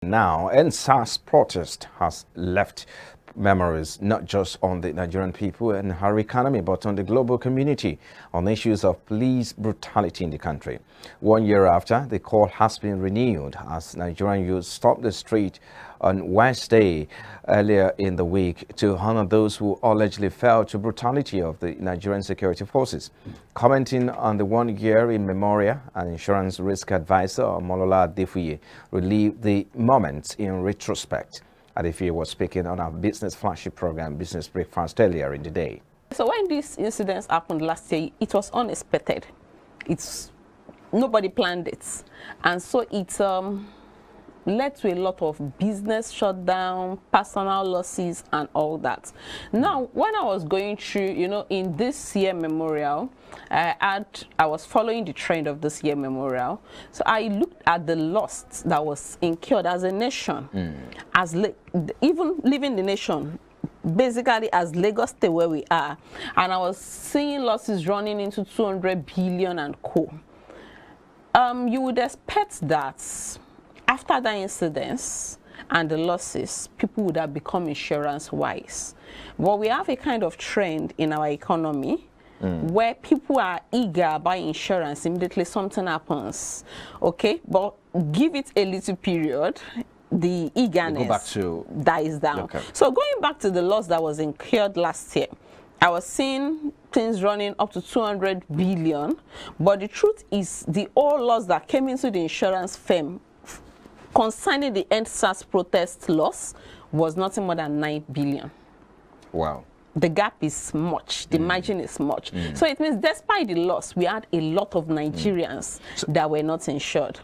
Now, NSAS protest has left memories not just on the Nigerian people and our economy, but on the global community on issues of police brutality in the country. 1 year after, the call has been renewed as Nigerian youth stopped the street on Wednesday earlier in the week to honor those who allegedly fell to brutality of the Nigerian security forces. Commenting on the 1 year in memorial, an insurance risk advisor, Molola Adefuye, relived the moments in retrospect. Adefuye was speaking on our business flagship program, Business Breakfast, earlier in the day. So when these incidents happened last year, it was unexpected. Nobody planned it, and so it led to a lot of business shutdown, personal losses, and all that. Now, when I was going through, in this year memorial, I was following the trend of this year memorial. So I looked at the loss that was incurred as a nation, even leaving the nation, basically as Lagos State where we are, and I was seeing losses running into 200 billion and co. You would expect that after the incidents and the losses, people would have become insurance wise. But we have a kind of trend in our economy where people are eager about insurance immediately something happens. Okay, but give it a little period, the eagerness dies down. Okay. So going back to the loss that was incurred last year, I was seeing things running up to 200 billion, but the truth is the whole loss that came into the insurance firm concerning the NSAS protest loss was nothing more than 9 billion. Wow. The gap is much, the margin is much. So it means despite the loss, we had a lot of Nigerians that were not insured.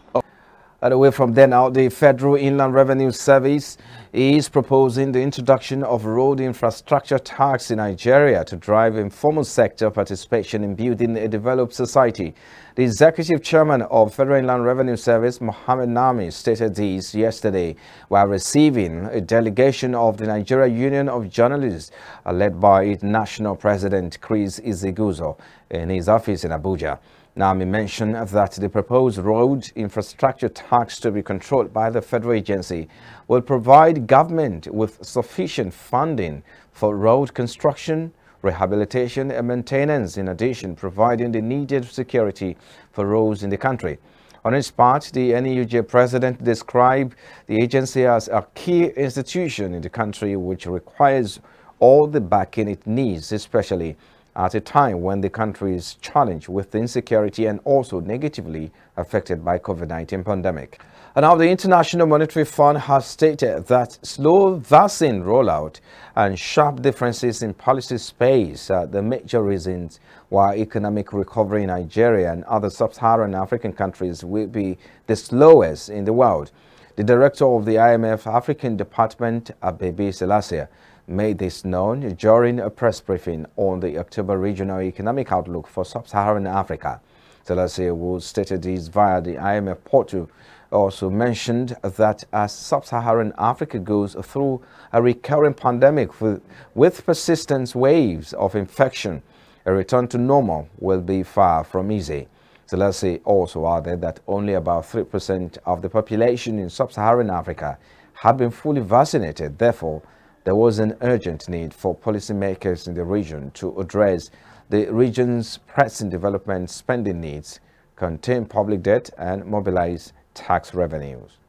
And away from there now, the Federal Inland Revenue Service is proposing the introduction of road infrastructure tax in Nigeria to drive informal sector participation in building a developed society. The executive chairman of Federal Inland Revenue Service, Mohammed Nami, stated this yesterday while receiving a delegation of the Nigeria Union of Journalists, led by its national president, Chris Iziguzo, in his office in Abuja. Nami mentioned that the proposed road infrastructure tax to be controlled by the federal agency will provide government with sufficient funding for road construction, rehabilitation and maintenance, in addition providing the needed security for roads in the country. On its part, the NUJ president described the agency as a key institution in the country which requires all the backing it needs, especially at a time when the country is challenged with insecurity and also negatively affected by COVID-19 pandemic. And now the International Monetary Fund has stated that slow vaccine rollout and sharp differences in policy space are the major reasons why economic recovery in Nigeria and other sub-Saharan African countries will be the slowest in the world. The director of the IMF African Department, Abebe Selassie, made this known during a press briefing on the October Regional Economic Outlook for Sub-Saharan Africa. Selassie, who stated this via the IMF portal, also mentioned that as Sub-Saharan Africa goes through a recurring pandemic with persistent waves of infection, a return to normal will be far from easy. Selassie also added that only about 3% of the population in Sub-Saharan Africa had been fully vaccinated. Therefore, there was an urgent need for policymakers in the region to address the region's pressing development spending needs, contain public debt, and mobilize tax revenues.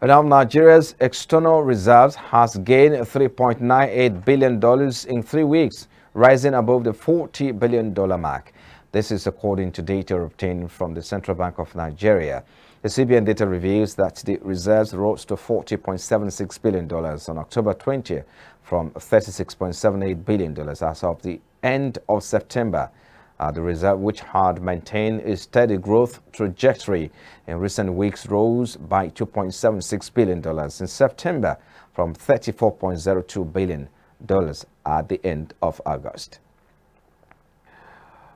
And now Nigeria's external reserves has gained $3.98 billion in 3 weeks, rising above the $40 billion mark. This is according to data obtained from the Central Bank of Nigeria. The CBN data reveals that the reserves rose to $40.76 billion on October 20 from $36.78 billion as of the end of September. The reserve, which had maintained a steady growth trajectory in recent weeks, rose by $2.76 billion in September from $34.02 billion at the end of August.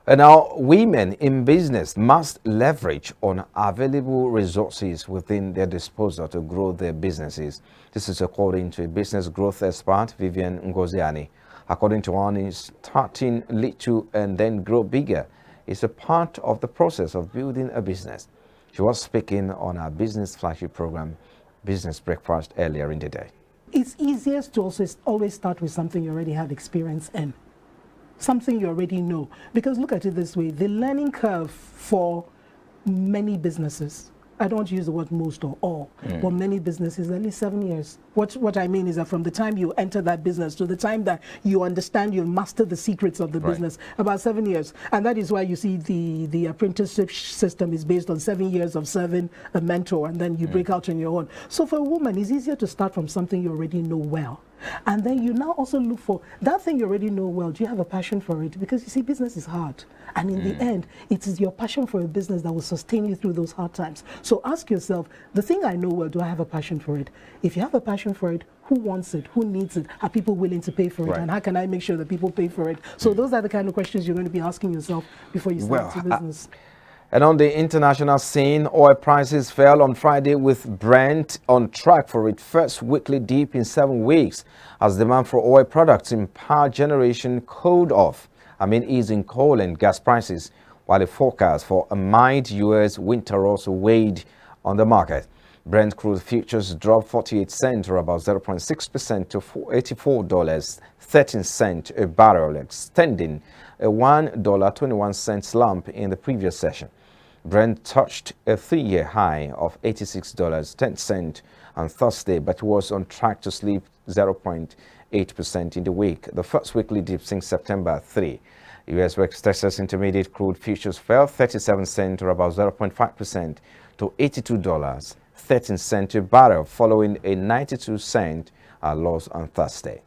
And now, women in business must leverage on available resources within their disposal to grow their businesses. This is according to a business growth expert, Vivian Ngoziani. According to one, starting little and then grow bigger is a part of the process of building a business. She was speaking on our business flagship program, Business Breakfast earlier in the day. It's easiest to also always start with something you already have experience in, something you already know. Because look at it this way, the learning curve for many businesses, I don't want to use the word most or all, but many businesses, at least 7 years. What I mean is that from the time you enter that business to the time that you understand, you master the secrets of the business, about 7 years. And that is why you see the apprenticeship system is based on 7 years of serving a mentor, and then you break out on your own. So for a woman, it's easier to start from something you already know well. And then you now also look for that thing you already know well. Do you have a passion for it? Because you see, business is hard. And in the end, it is your passion for a business that will sustain you through those hard times. So ask yourself, the thing I know well, do I have a passion for it? If you have a passion for it, who wants it? Who needs it? Are people willing to pay for it? And how can I make sure that people pay for it? So those are the kind of questions you're going to be asking yourself before you start your business. And on the international scene, oil prices fell on Friday with Brent on track for its first weekly dip in 7 weeks as demand for oil products in power generation cooled off amid easing coal and gas prices, while a forecast for a mild U.S. winter also weighed on the market. Brent crude futures dropped 48 cents, or about 0.6%, to $84.13 a barrel, extending a $1.21 slump in the previous session. Brent touched a 3-year high of $86.10 on Thursday, but was on track to slip 0.8% in the week, the first weekly dip since September 3. U.S. West Texas Intermediate crude futures fell 37 cents, or about 0.5%, to $82.13 a barrel, following a 92-cent loss on Thursday.